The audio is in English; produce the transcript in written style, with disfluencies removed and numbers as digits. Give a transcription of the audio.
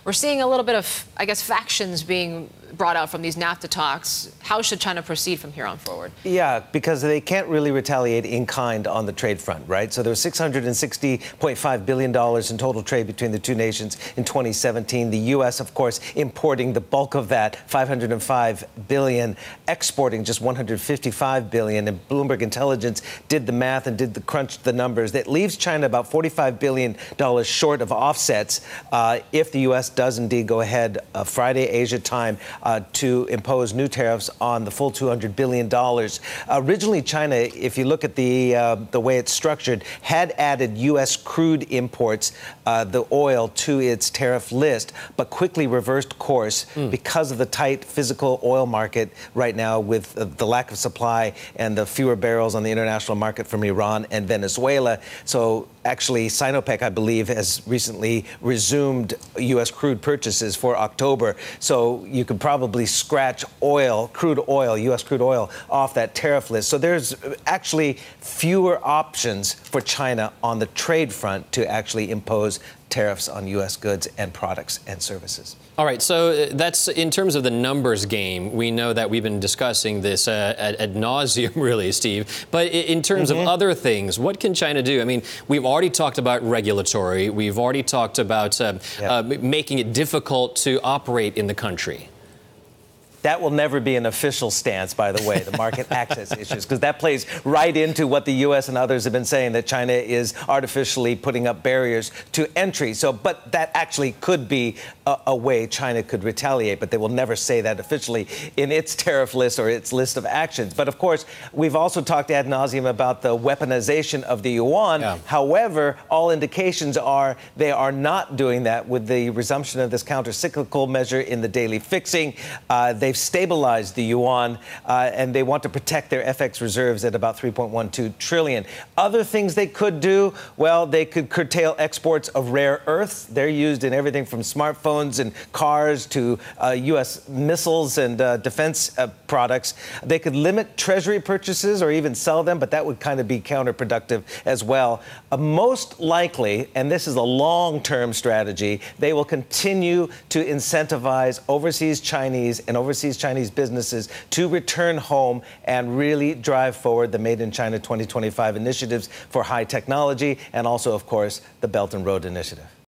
we're seeing a little bit of, I guess, factions being brought out from these NAFTA talks. How should China proceed from here on forward? Yeah, because they can't really retaliate in kind on the trade front, right? So there's $660.5 billion in total trade between the two nations in 2017. The U.S., of course, importing the bulk of that, $505 billion, exporting just $155 billion. And Bloomberg Intelligence did the math and crunched the numbers. That leaves China about $45 billion short of offsets if the U.S. does indeed go ahead Friday, Asia time, to impose new tariffs on the full $200 billion. Originally, China, if you look at the way it's structured, had added U.S. crude imports, the oil, to its tariff list, but quickly reversed course because of the tight physical oil market right now with the lack of supply and the fewer barrels on the international market from Iran and Venezuela. So actually, Sinopec, I believe, has recently resumed U.S. crude purchases for October. So you could probably scratch crude oil, U.S. crude oil, off that tariff list. So there's actually fewer options for China on the trade front to actually impose tariffs on U.S. goods and products and services. All right, so that's in terms of the numbers game. We know that we've been discussing this ad nauseum, really, Steve. But in terms of other things, what can China do? I mean, we've already talked about regulatory. We've already talked about making it difficult to operate in the country. That will never be an official stance, by the way, the market access issues, because that plays right into what the U.S. and others have been saying, that China is artificially putting up barriers to entry. So, but that actually could be a way China could retaliate, but they will never say that officially in its tariff list or its list of actions. But of course, we've also talked ad nauseum about the weaponization of the yuan. Yeah. However, all indications are they are not doing that with the resumption of this counter-cyclical measure in the daily fixing. They've stabilized the yuan, and they want to protect their FX reserves at about $3.12 trillion. Other things they could do, well, they could curtail exports of rare earths. They're used in everything from smartphones and cars to U.S. missiles and defense products. They could limit treasury purchases or even sell them, but that would kind of be counterproductive as well. Most likely, and this is a long-term strategy, they will continue to incentivize overseas Chinese businesses to return home and really drive forward the Made in China 2025 initiatives for high technology and also, of course, the Belt and Road Initiative.